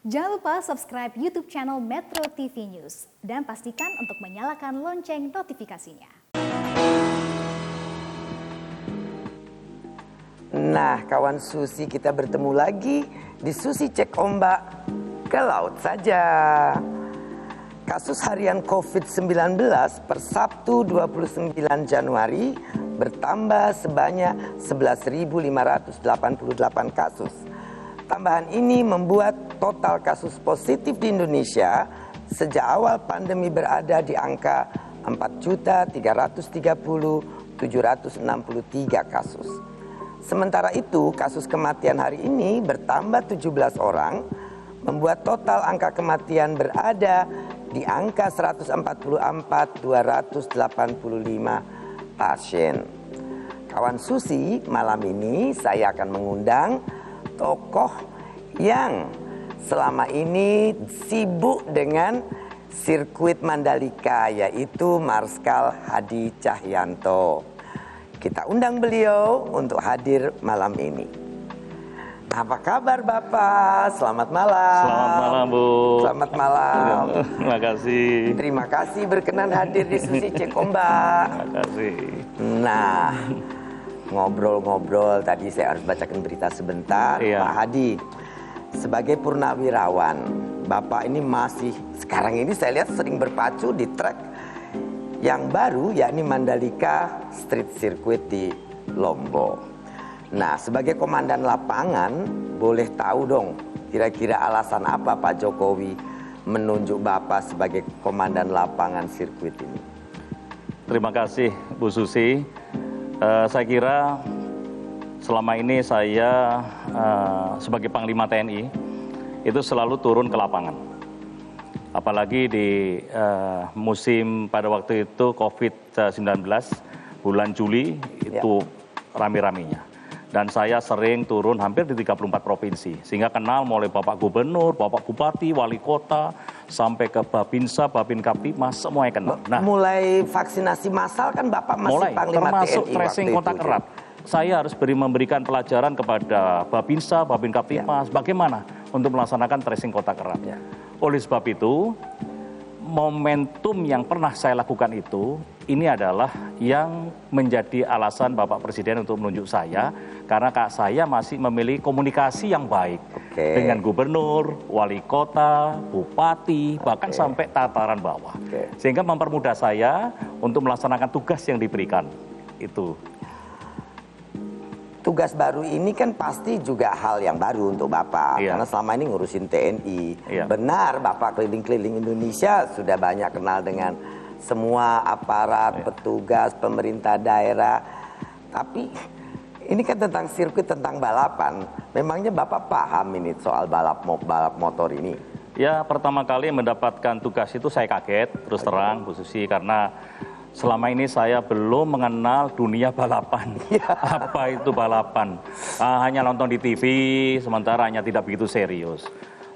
Jangan lupa subscribe YouTube channel Metro TV News dan pastikan untuk menyalakan lonceng notifikasinya. Nah, kawan Susi, kita bertemu lagi di Susi Cek Ombak ke Laut Saja. Kasus harian COVID-19 per Sabtu 29 Januari bertambah sebanyak 11.588 kasus. Tambahan ini membuat total kasus positif di Indonesia sejak awal pandemi berada di angka 4.330.763 kasus. Sementara itu, kasus kematian hari ini bertambah 17 orang, membuat total angka kematian berada di angka 144.285 pasien. Kawan Susi, malam ini saya akan mengundang tokoh yang selama ini sibuk dengan sirkuit Mandalika, yaitu Marskal Hadi Cahyanto. Kita undang beliau untuk hadir malam ini. Apa kabar Bapak? Selamat malam. Selamat malam Bu. Selamat malam. Terima kasih. Terima kasih berkenan hadir di Susi Cek Ombak. Terima kasih. Nah, ngobrol-ngobrol tadi saya harus bacakan berita sebentar. Iya. Pak Hadi, sebagai purnawirawan, Bapak ini masih sekarang ini saya lihat sering berpacu di trek yang baru, yakni Mandalika Street Circuit di Lombok. Nah, sebagai komandan lapangan, boleh tahu dong kira-kira alasan apa Pak Jokowi menunjuk Bapak sebagai komandan lapangan sirkuit ini? Terima kasih Bu Susi. Saya kira selama ini saya sebagai Panglima TNI itu selalu turun ke lapangan. Apalagi di musim pada waktu itu COVID-19 bulan Juli itu rame-ramenya. Dan saya sering turun hampir di 34 provinsi. Sehingga kenal mulai Bapak Gubernur, Bapak Bupati, Wali Kota, sampai ke Babinsa, Babinkaptimas, semuanya kenal. Nah, mulai vaksinasi massal kan Bapak masih Panglima termasuk TNI tracing waktu kontak itu. erat. Saya harus memberikan pelajaran kepada Babinsa, Babinkaptimas, bagaimana untuk melaksanakan tracing kontak erat. Oleh sebab itu, momentum yang pernah saya lakukan itu, ini adalah yang menjadi alasan Bapak Presiden untuk menunjuk saya, karena saya masih memiliki komunikasi yang baik dengan gubernur, wali kota, bupati, bahkan sampai tataran bawah. Sehingga mempermudah saya untuk melaksanakan tugas yang diberikan. Itu. Tugas baru ini kan pasti juga hal yang baru untuk Bapak, karena selama ini ngurusin TNI. Benar, Bapak keliling-keliling Indonesia sudah banyak kenal dengan semua aparat, petugas, pemerintah daerah. Tapi ini kan tentang sirkuit, tentang balapan. Memangnya Bapak paham ini soal balap motor ini? Ya, pertama kali mendapatkan tugas itu saya kaget, terus terang Bu Susi, karena selama ini saya belum mengenal dunia balapan. Apa itu balapan? Hanya nonton di TV, sementara hanya tidak begitu serius.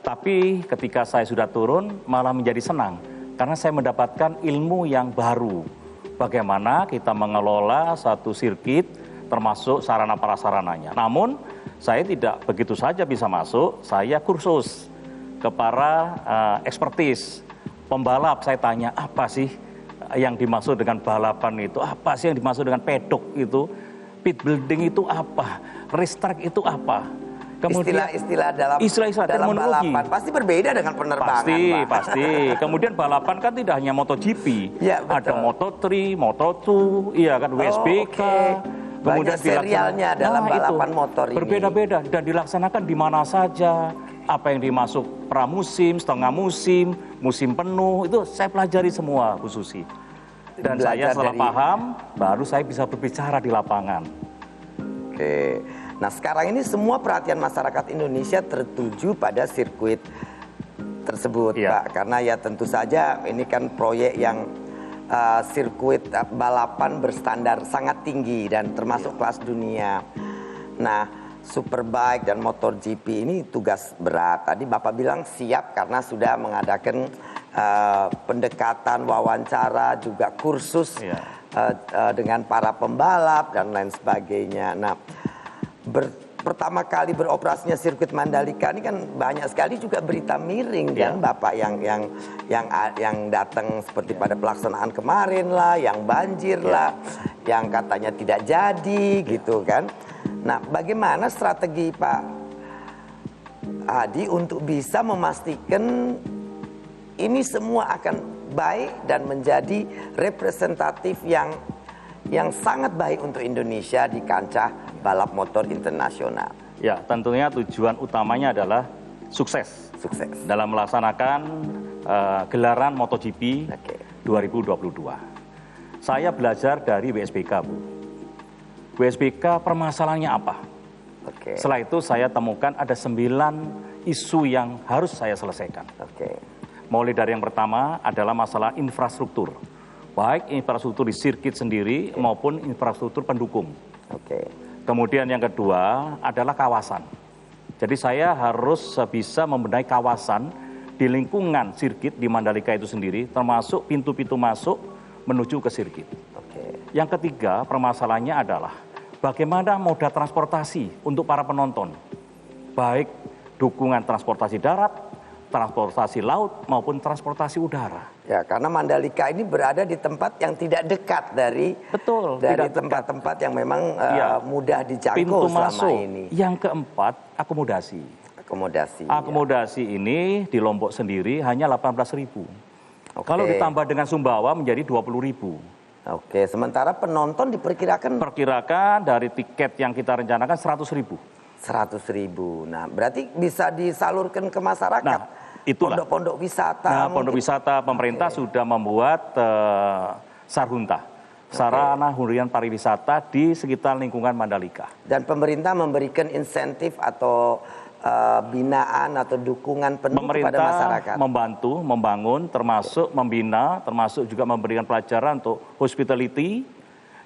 Tapi ketika saya sudah turun, malah menjadi senang. Karena saya mendapatkan ilmu yang baru. Bagaimana kita mengelola satu sirkuit, termasuk sarana prasarananya. Namun, saya tidak begitu saja bisa masuk, saya kursus ke para ekspertis. Pembalap, saya tanya, apa sih yang dimaksud dengan balapan itu, apa sih yang dimaksud dengan pedok itu, pit building itu apa, racetrack itu apa. Kemudian istilah dalam balapan pasti berbeda dengan penerbangan. Pasti. Kemudian balapan kan tidak hanya MotoGP, ada Moto3, Moto2, iya kan, WSBK. Kemudian serialnya dalam balapan motor ini berbeda-beda dan dilaksanakan di mana saja. Apa yang dimasuk pramusim, setengah musim, musim penuh, itu saya pelajari semua Bu Susi. Dan saya setelah paham, baru saya bisa berbicara di lapangan. Nah, sekarang ini semua perhatian masyarakat Indonesia tertuju pada sirkuit tersebut, Pak. Karena ya tentu saja ini kan proyek yang sirkuit balapan berstandar sangat tinggi dan termasuk kelas dunia. Nah, Superbike dan MotoGP ini tugas berat. Tadi Bapak bilang siap karena sudah mengadakan pendekatan, wawancara, juga kursus dengan para pembalap dan lain sebagainya. Nah, pertama kali beroperasinya sirkuit Mandalika ini kan banyak sekali juga berita miring kan, Bapak yang datang seperti pada pelaksanaan kemarin lah, yang banjir lah, yang katanya tidak jadi gitu kan. Nah, bagaimana strategi Pak Hadi untuk bisa memastikan ini semua akan baik dan menjadi representatif yang sangat baik untuk Indonesia di kancah balap motor internasional? Ya, tentunya tujuan utamanya adalah sukses. Sukses dalam melaksanakan gelaran MotoGP 2022. Saya belajar dari WSBK, Bu. WSBK permasalahannya apa? Setelah itu saya temukan ada 9 isu yang harus saya selesaikan. Mulai dari yang pertama adalah masalah infrastruktur. Baik infrastruktur di sirkuit sendiri maupun infrastruktur pendukung. Kemudian yang kedua adalah kawasan. Jadi saya harus bisa membenahi kawasan di lingkungan sirkuit di Mandalika itu sendiri, termasuk pintu-pintu masuk menuju ke sirkuit. Yang ketiga permasalahannya adalah bagaimana moda transportasi untuk para penonton. Baik dukungan transportasi darat, transportasi laut maupun transportasi udara. Ya, karena Mandalika ini berada di tempat yang tidak dekat dari tempat-tempat yang memang mudah dijangkau selama ini. Yang keempat, akomodasi. Akomodasi ini di Lombok sendiri hanya 18.000. Kalau ditambah dengan Sumbawa menjadi 20.000. Sementara penonton diperkirakan dari tiket yang kita rencanakan 100.000. 100.000. Nah, berarti bisa disalurkan ke masyarakat. Nah, itulah pondok-pondok wisata. Nah, pondok wisata pemerintah sudah membuat sarhunta, sarana hunian pariwisata di sekitar lingkungan Mandalika. Dan pemerintah memberikan insentif atau binaan atau dukungan penuh kepada masyarakat. Pemerintah membantu, membangun, termasuk membina, termasuk juga memberikan pelajaran untuk hospitality.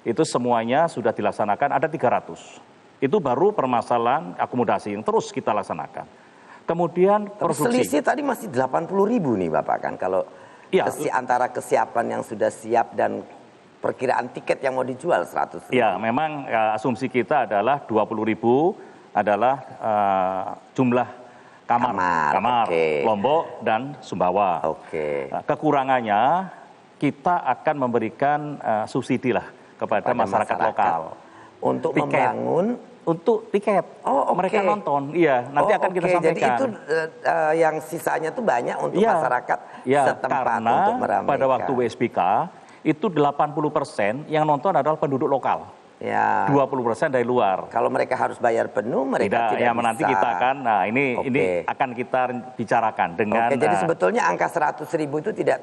Itu semuanya sudah dilaksanakan, ada 300. Itu baru permasalahan akomodasi yang terus kita laksanakan. Kemudian produksi. Selisih tadi masih 80.000 nih Bapak kan, kalau antara kesiapan yang sudah siap dan perkiraan tiket yang mau dijual 100.000. Ya, memang asumsi kita adalah 20.000 adalah jumlah kamar Lombok dan Sumbawa. Kekurangannya kita akan memberikan subsidi lah kepada masyarakat lokal untuk membangun tiket. Mereka nonton. Iya, nanti akan kita sampaikan. Jadi itu yang sisanya tuh banyak untuk masyarakat setempat untuk meramaikan. Pada waktu WSBK itu 80% yang nonton adalah penduduk lokal. 20% dari luar. Kalau mereka harus bayar penuh, mereka tidak bisa. Nanti kita akan, ini akan kita bicarakan dengan. Jadi sebetulnya angka 100.000 itu tidak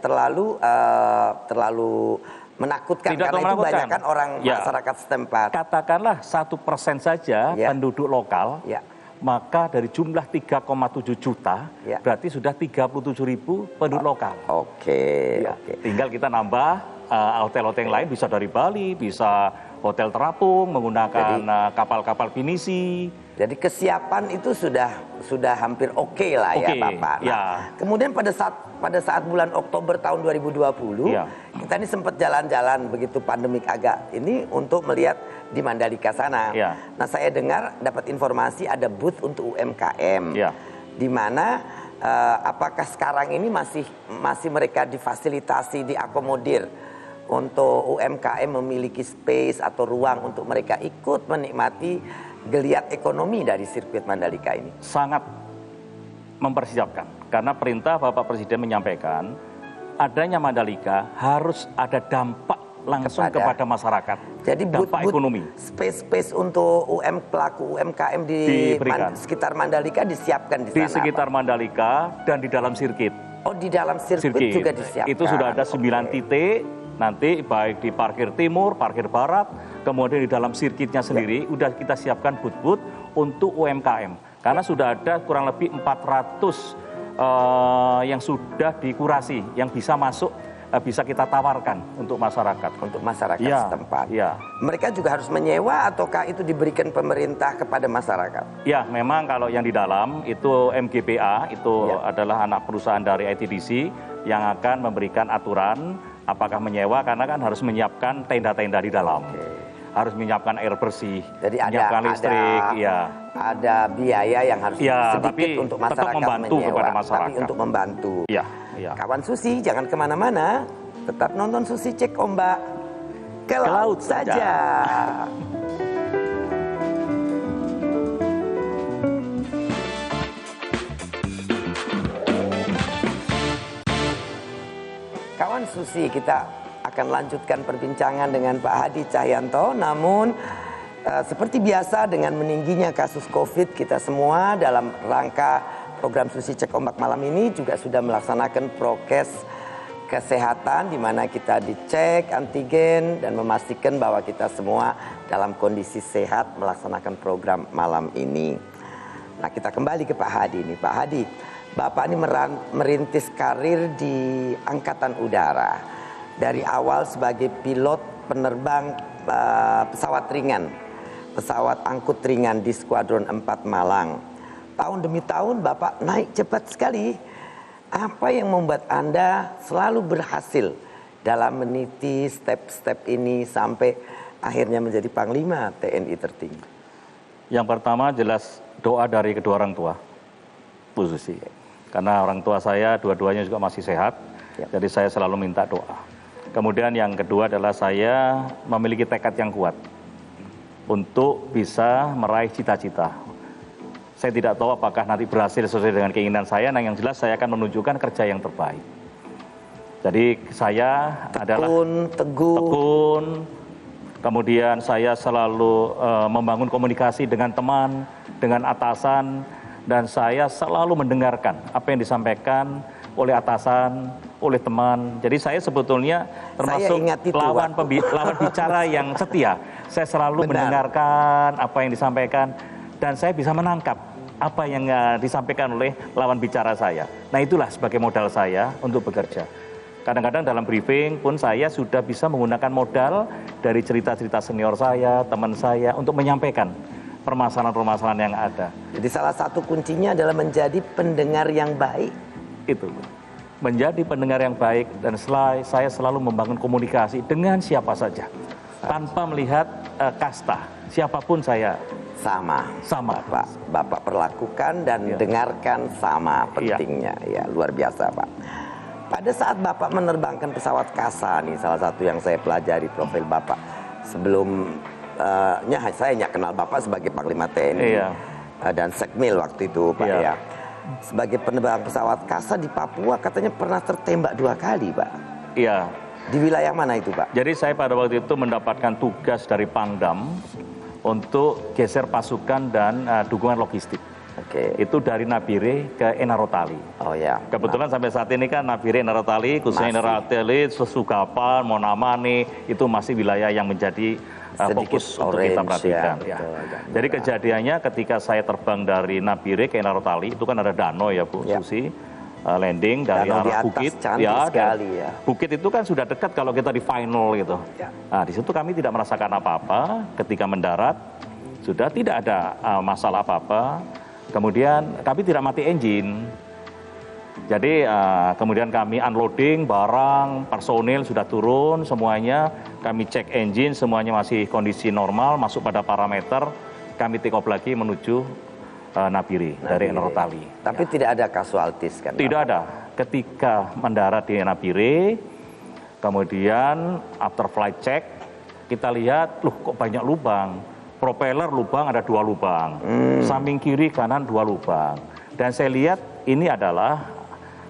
terlalu menakutkan, karena itu banyakkan orang masyarakat setempat. Katakanlah 1% saja penduduk lokal, maka dari jumlah 3,7 juta, berarti sudah 37.000 penduduk lokal. Tinggal kita nambah hotel-hotel yang lain, bisa dari Bali, bisa hotel terapung, menggunakan kapal-kapal pinisi. Jadi kesiapan itu sudah hampir lah ya Bapak. Kemudian pada saat bulan Oktober tahun 2020, kita ini sempat jalan-jalan begitu pandemik agak ini untuk melihat di Mandalika sana. Nah, saya dengar dapat informasi ada booth untuk UMKM. Di mana apakah sekarang ini masih mereka difasilitasi, diakomodir untuk UMKM memiliki space atau ruang untuk mereka ikut menikmati geliat ekonomi dari sirkuit Mandalika ini? Sangat mempersiapkan, karena perintah Bapak Presiden menyampaikan adanya Mandalika harus ada dampak langsung kepada masyarakat. Jadi dampak ekonomi. Space untuk pelaku UMKM di sekitar Mandalika disiapkan di sana. Di sekitar Mandalika dan di dalam sirkuit. Di dalam sirkuit juga disiapkan. Itu sudah ada 9 titik. Nanti baik di parkir timur, parkir barat, kemudian di dalam sirkuitnya sendiri udah kita siapkan booth-booth untuk UMKM. Karena sudah ada kurang lebih 400 yang sudah dikurasi, yang bisa masuk, bisa kita tawarkan untuk masyarakat. Untuk masyarakat setempat. Mereka juga harus menyewa ataukah itu diberikan pemerintah kepada masyarakat? Ya, memang kalau yang di dalam itu MGPA, itu adalah anak perusahaan dari ITDC yang akan memberikan aturan apakah menyewa, karena kan harus menyiapkan tenda-tenda di dalam. harus menyiapkan air bersih, Jadi menyiapkan listrik, ada biaya yang harus sedikit tapi untuk tetap masyarakat membantu menyewa, kepada masyarakat. tapi untuk membantu. Iya. Kawan Susi, jangan kemana-mana, tetap nonton Susi Cek Ombak ke laut saja. Kawan Susi, kita akan lanjutkan perbincangan dengan Pak Hadi Cahyanto. Namun seperti biasa dengan meningginya kasus COVID, kita semua dalam rangka program Susi Cek Ombak malam ini juga sudah melaksanakan prokes kesehatan, di mana kita dicek antigen dan memastikan bahwa kita semua dalam kondisi sehat melaksanakan program malam ini. Nah, kita kembali ke Pak Hadi nih. Pak Hadi, Bapak ini merintis karir di Angkatan Udara. Dari awal sebagai pilot penerbang pesawat ringan, pesawat angkut ringan di Skuadron 4 Malang. Tahun demi tahun Bapak naik cepat sekali. Apa yang membuat Anda selalu berhasil dalam meniti step-step ini sampai akhirnya menjadi Panglima TNI tertinggi? Yang pertama jelas doa dari kedua orang tua, Bu Susi. Karena orang tua saya dua-duanya juga masih sehat, jadi saya selalu minta doa. Kemudian yang kedua adalah saya memiliki tekad yang kuat untuk bisa meraih cita-cita. Saya tidak tahu apakah nanti berhasil sesuai dengan keinginan saya, nah yang jelas saya akan menunjukkan kerja yang terbaik. Jadi saya adalah tekun, kemudian saya selalu membangun komunikasi dengan teman, dengan atasan, dan saya selalu mendengarkan apa yang disampaikan oleh atasan, oleh teman. Jadi saya sebetulnya termasuk lawan bicara yang setia. Saya selalu mendengarkan apa yang disampaikan dan saya bisa menangkap apa yang disampaikan oleh lawan bicara saya. Nah, itulah sebagai modal saya untuk bekerja. Kadang-kadang dalam briefing pun saya sudah bisa menggunakan modal dari cerita-cerita senior saya, teman saya untuk menyampaikan permasalahan-permasalahan yang ada. Jadi salah satu kuncinya adalah menjadi pendengar yang baik. Itu, menjadi pendengar yang baik dan saya selalu membangun komunikasi dengan siapa saja. Tanpa melihat kasta, siapapun saya sama. Bapak perlakukan dan dengarkan sama pentingnya. Ya, luar biasa, Pak. Pada saat Bapak menerbangkan pesawat Kasa nih, salah satu yang saya pelajari profil Bapak sebelumnya saya nggak kenal Bapak sebagai Panglima TNI dan Sekmil waktu itu, Pak ya. Sebagai penerbang pesawat Kasa di Papua katanya pernah tertembak 2 kali, Pak. Iya. Di wilayah mana itu, Pak? Jadi saya pada waktu itu mendapatkan tugas dari Pangdam untuk geser pasukan dan dukungan logistik. Itu dari Nabire ke Enarotali. Oh ya. Kebetulan sampai saat ini kan Nabire, Enarotali, khususnya Enarotali, Susukapan, Monamani, itu masih wilayah yang menjadi fokus untuk kita perhatikan. Ya. Jadi kejadiannya ketika saya terbang dari Nabire ke Enarotali, itu kan ada danau ya Bu Susi, landing dari arah Bukit. Bukit itu kan sudah dekat kalau kita di final gitu. Nah, di situ kami tidak merasakan apa-apa. Ketika mendarat sudah tidak ada masalah apa-apa. Kemudian kami tidak mati engine. Jadi kemudian kami unloading barang, personil sudah turun semuanya. Kami cek engine, semuanya masih kondisi normal, masuk pada parameter. Kami take off lagi menuju Nabire dari Enarotali. Tapi tidak ada casualties kan? Tidak ada. Ketika mendarat di Nabire, kemudian after flight check, kita lihat, loh kok banyak lubang. Propeller lubang ada 2 lubang, samping kiri kanan 2 lubang. Dan saya lihat ini adalah,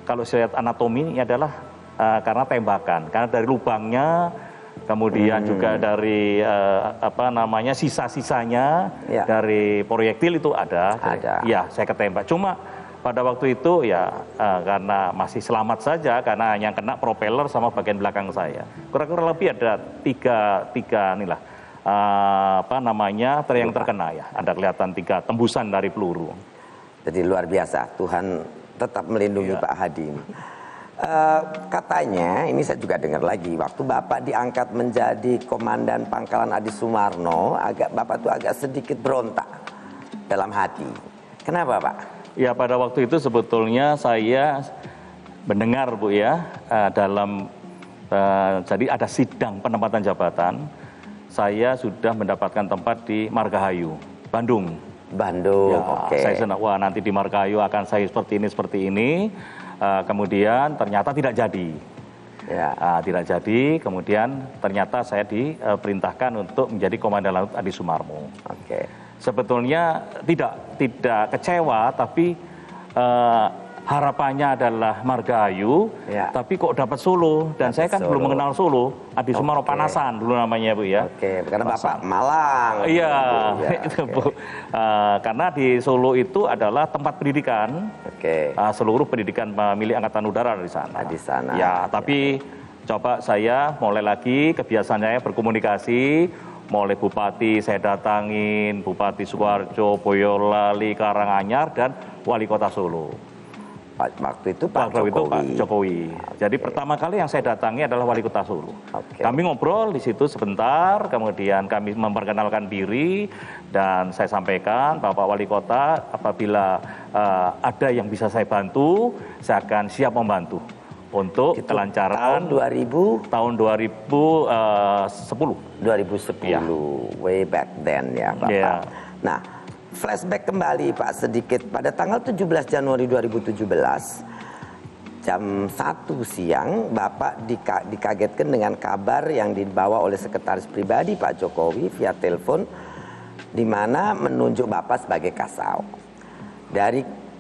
kalau saya lihat anatomi ini adalah karena tembakan, karena dari lubangnya, kemudian juga dari sisa-sisanya dari proyektil itu ada. Ya, saya ketembak. Cuma pada waktu itu ya karena masih selamat saja, karena yang kena propeller sama bagian belakang saya. Kurang-kurang lebih ada tiga inilah. Yang terkena ya. Ada kelihatan 3 tembusan dari peluru. Jadi luar biasa, Tuhan tetap melindungi Pak Hadi. Katanya, ini saya juga dengar lagi, waktu Bapak diangkat menjadi Komandan Pangkalan Adi Sumarno, Bapak tuh agak sedikit berontak dalam hati. Kenapa, Pak? Ya, pada waktu itu sebetulnya saya mendengar Bu ya, jadi ada sidang penempatan jabatan. saya sudah mendapatkan tempat di Margahayu, Bandung. Bandung, Ya, oke. saya senang, wah nanti di Margahayu akan saya seperti ini. Kemudian ternyata tidak jadi. Ya. Tidak jadi, kemudian ternyata saya diperintahkan untuk menjadi Komandan Laut Adi Sumarmo. Oke. Sebetulnya tidak kecewa, tapi harapannya adalah Margahayu, Ya. tapi kok dapat Solo, dan saya kan Solo. belum mengenal Solo. Adi Sumarmo Oke. Panasan dulu namanya, Bu ya. Oke, karena Bapak Malang. Iya, Bu, ya, itu oke. Bu. Karena di Solo itu adalah tempat pendidikan, Oke. seluruh pendidikan milik Angkatan Udara di sana. Di sana. Ya, tapi coba saya mulai lagi kebiasaan saya berkomunikasi, mulai Bupati saya datangin, Bupati Sukoharjo, Boyolali, Karanganyar, dan Wali Kota Solo. Waktu itu Pak Waktu itu Pak Jokowi. Jokowi. Jadi pertama kali yang saya datangi adalah Wali Kota Solo. Oke. Kami ngobrol di situ sebentar, kemudian kami memperkenalkan diri dan saya sampaikan Bapak Wali Kota, apabila ada yang bisa saya bantu, saya akan siap membantu untuk Itu kelancaran tahun 2000 tahun 2010. 2010, Ya. way back then ya Bapak. Ya. Nah, flashback kembali Pak sedikit. Pada tanggal 17 Januari 2017, jam 1 siang, Bapak dikagetkan dengan kabar yang dibawa oleh sekretaris pribadi Pak Jokowi via telepon, di mana menunjuk Bapak sebagai Kasau.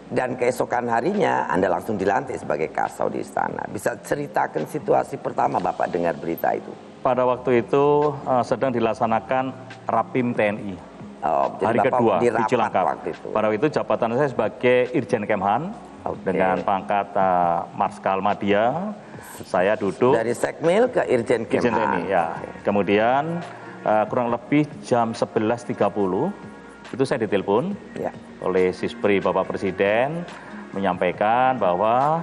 Dan keesokan harinya Anda langsung dilantik sebagai Kasau di istana. Bisa ceritakan situasi pertama Bapak dengar berita itu? Pada waktu itu sedang dilaksanakan Rapim TNI. Oh, jadi Hari Bapak kedua di di rapat Cilangkap. waktu itu. Pada waktu itu jabatan saya sebagai Irjen Kemhan Oke. dengan pangkat Marskal Madya. Saya duduk Dari Sekmil ke Irjen Irjen Kemhan. TNI, ya. Kemudian kurang lebih jam 11.30 itu saya ditelepon Ya. oleh Sispri Bapak Presiden menyampaikan bahwa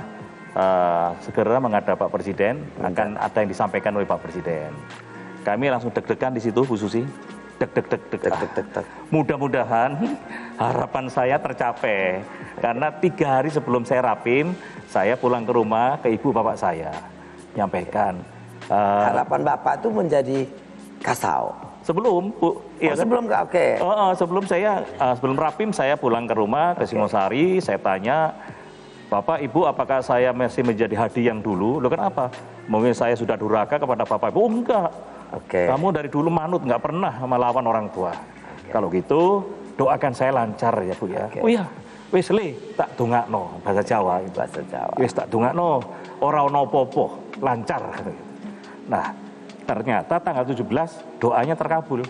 segera menghadap Pak Presiden, akan ada yang disampaikan oleh Pak Presiden. Kami langsung deg-degan di situ, Bu Susi. Deg. Mudah-mudahan harapan saya tercapai. Karena 3 hari sebelum saya rapim, saya pulang ke rumah ke ibu bapak saya. Nyampaikan. Harapan Bapak itu menjadi Kasau. Sebelum, Bu. Oh, sebelum oke. Sebelum rapim saya pulang ke rumah ke Singosari, saya tanya, Bapak, Ibu, apakah saya masih menjadi Hadi yang dulu? Loh kenapa? Mungkin saya sudah durhaka kepada Bapak Ibu. Oh enggak. Oke. Kamu dari dulu manut, nggak pernah melawan orang tua. Kalau gitu, doakan saya lancar ya Bu ya. Oke. Oh iya, wis le, tak dongakno, bahasa Jawa. Bahasa Jawa. Wis tak dongakno, ora ono apa-apa, lancar. Nah, ternyata tanggal 17 doanya terkabul.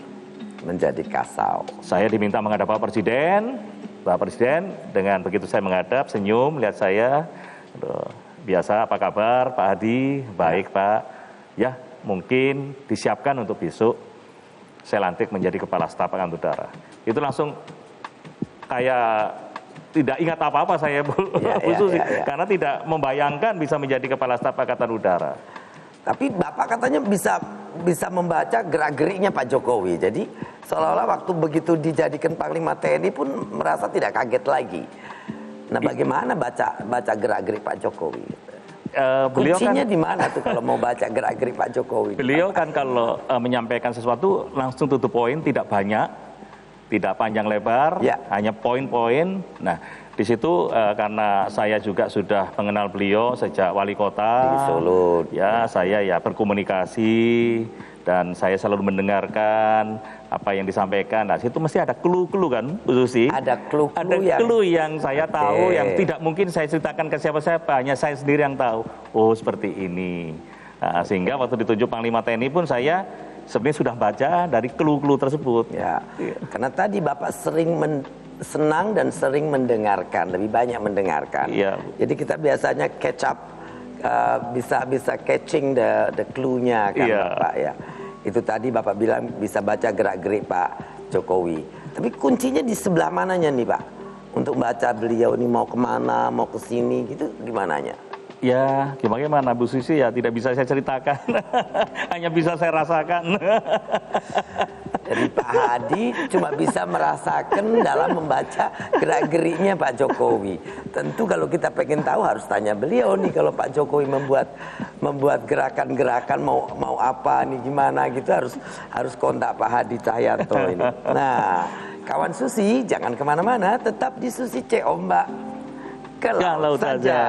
Menjadi Kasau. Saya diminta menghadap Pak Presiden. Pak Presiden dengan begitu saya menghadap, senyum, lihat saya. Aduh, biasa, apa kabar Pak Hadi? Baik Pak. Ya, mungkin disiapkan untuk besok saya lantik menjadi Kepala Staf Angkatan Udara. Itu langsung kayak tidak ingat apa-apa saya, Bu Susi. Karena tidak membayangkan bisa menjadi Kepala Staf Angkatan Udara. Tapi Bapak katanya bisa membaca gerak-geriknya Pak Jokowi. Jadi seolah-olah waktu begitu dijadikan Panglima TNI pun merasa tidak kaget lagi. Nah, bagaimana baca gerak-gerik Pak Jokowi? Beliau Kuncinya kan, di mana tuh kalau mau baca gerak-gerik Pak Jokowi? beliau kan kalau menyampaikan sesuatu langsung to the point, tidak banyak, tidak panjang lebar, Ya. hanya poin-poin. Nah, di situ karena saya juga sudah mengenal beliau sejak wali kota Di Solo. ya, saya ya berkomunikasi dan saya selalu mendengarkan apa yang disampaikan. Nah, situ mesti ada clue-clue kan, Bu Susi? Ada clue-clue Ada yang- clue yang saya tahu, Oke. yang tidak mungkin saya ceritakan ke siapa-siapa, hanya saya sendiri yang tahu. Oh, seperti ini. Nah, sehingga waktu ditunjuk Panglima TNI pun saya sebenarnya sudah baca dari clue-clue tersebut. Ya, karena tadi Bapak senang dan sering mendengarkan, lebih banyak mendengarkan. Iya. Jadi kita biasanya catch up, bisa catching the clue-nya kan Iya. Bapak ya. Itu tadi Bapak bilang bisa baca gerak-gerik Pak Jokowi. Tapi kuncinya di sebelah mananya nih Pak? Untuk baca beliau ini mau kemana, mau ke sini gitu gimananya? Ya, gimana Bu Susi ya tidak bisa saya ceritakan, hanya bisa saya rasakan. Jadi Pak Hadi cuma bisa merasakan dalam membaca gerak-geriknya Pak Jokowi. Tentu kalau kita pengen tahu harus tanya beliau nih, kalau Pak Jokowi membuat gerakan-gerakan mau apa nih gimana gitu, harus kontak Pak Hadi Cahyanto ini. Nah, kawan Susi jangan kemana-mana, tetap di Susi C Ombak ke laut saja.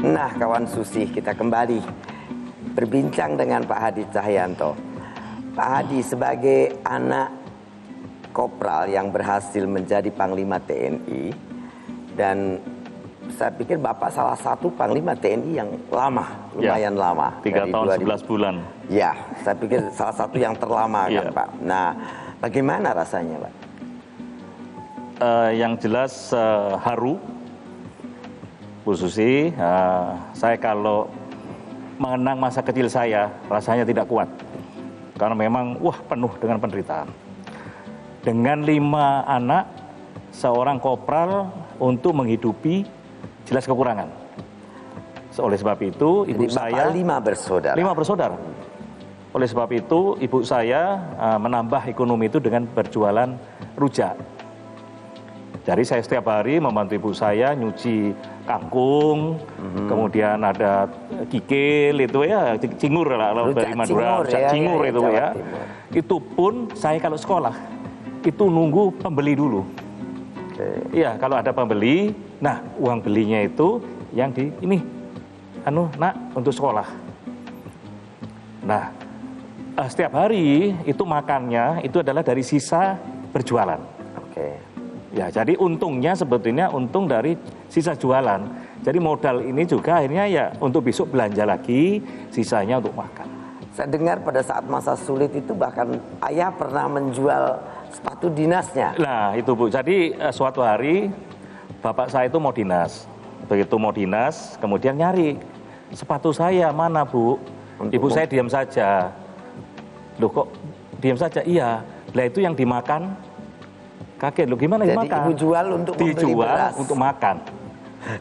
Nah, kawan Susi, kita kembali berbincang dengan Pak Hadi Cahyanto. Pak Hadi sebagai anak kopral yang berhasil menjadi Panglima TNI, dan saya pikir Bapak salah satu Panglima TNI yang lama, lumayan lama. 3 tahun 11 bulan. Ya, saya pikir salah satu yang terlama kan Pak. Nah, bagaimana rasanya Pak? Yang jelas haru, Bu Susi, saya kalau mengenang masa kecil saya, rasanya tidak kuat. Karena memang, penuh dengan penderitaan. Dengan 5 anak, seorang kopral untuk menghidupi jelas kekurangan. Oleh sebab itu, ibu saya... 5 bersaudara. 5 bersaudara. Oleh sebab itu, ibu saya menambah ekonomi itu dengan berjualan rujak. Jadi saya setiap hari membantu ibu saya nyuci kangkung, kemudian ada kikil itu ya, cingur lah dari Madura, cingur itu ya. Itu pun saya kalau sekolah itu nunggu pembeli dulu. Iya, kalau ada pembeli, nah uang belinya itu yang nak untuk sekolah. Nah, setiap hari itu makannya itu adalah dari sisa berjualan. Ya, jadi untungnya sebetulnya untung dari sisa jualan. Jadi modal ini juga akhirnya ya untuk besok belanja lagi, sisanya untuk makan. Saya dengar pada saat masa sulit itu bahkan ayah pernah menjual sepatu dinasnya. Nah itu Bu, jadi suatu hari bapak saya itu mau dinas. Begitu mau dinas, kemudian nyari sepatu saya mana Bu? Ibu saya diam saja. Loh kok diam saja? Iya, lah itu yang dimakan. Kaget, lo gimana dimakan? Jadi ibu jual untuk membeli beras. Untuk makan.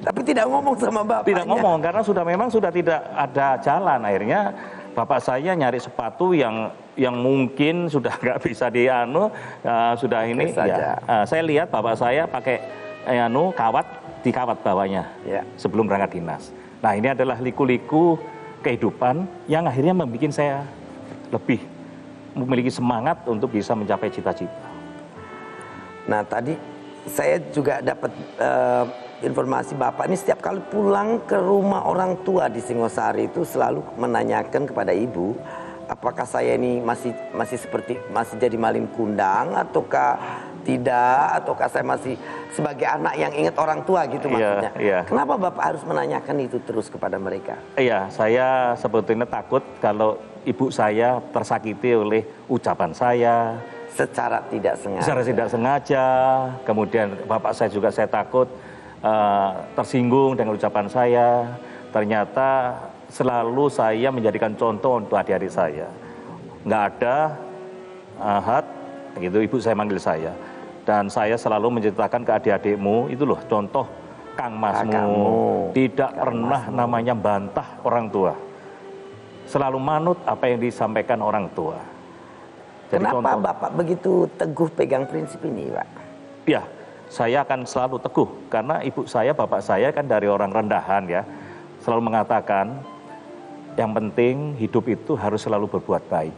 Tapi tidak ngomong sama bapaknya. Tidak ngomong, karena memang sudah tidak ada jalan. Akhirnya bapak saya nyari sepatu yang mungkin sudah nggak bisa sudah ini. Ya, saya lihat bapak saya pakai dikawat bawahnya sebelum berangkat dinas. Nah ini adalah liku-liku kehidupan yang akhirnya membuat saya lebih memiliki semangat untuk bisa mencapai cita-cita. Nah tadi saya juga dapat informasi Bapak ini setiap kali pulang ke rumah orang tua di Singosari itu selalu menanyakan kepada ibu, apakah saya ini masih jadi maling kundang ataukah tidak, ataukah saya masih sebagai anak yang ingat orang tua gitu maksudnya. Kenapa Bapak harus menanyakan itu terus kepada mereka? Iya, saya sebetulnya takut kalau ibu saya tersakiti oleh ucapan saya. Secara tidak sengaja. Secara tidak sengaja. Kemudian bapak saya juga saya takut tersinggung dengan ucapan saya. Ternyata selalu saya menjadikan contoh untuk adik-adik saya. Nggak ada gitu ibu saya manggil saya. Dan saya selalu menceritakan ke adik-adikmu, itu loh contoh Kang Masmu. Tidak pernah namanya bantah orang tua. Selalu manut apa yang disampaikan orang tua. Jadi kenapa Bapak begitu teguh pegang prinsip ini, Pak? Ya, saya akan selalu teguh karena ibu saya, bapak saya kan dari orang rendahan ya, selalu mengatakan yang penting hidup itu harus selalu berbuat baik.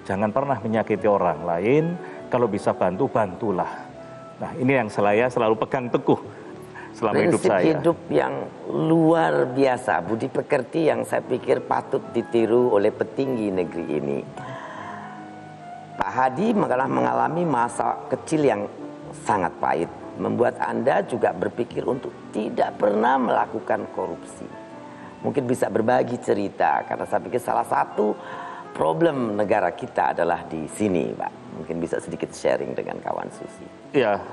Jangan pernah menyakiti orang lain, kalau bisa bantu, bantulah. Nah ini yang saya selalu pegang teguh selama hidup saya. Prinsip hidup yang luar biasa, budi pekerti yang saya pikir patut ditiru oleh petinggi negeri ini. Pak Hadi malah mengalami masa kecil yang sangat pahit, membuat Anda juga berpikir untuk tidak pernah melakukan korupsi. Mungkin bisa berbagi cerita, karena saya pikir salah satu problem negara kita adalah di sini, Pak. Mungkin bisa sedikit sharing dengan kawan Susi. Ya,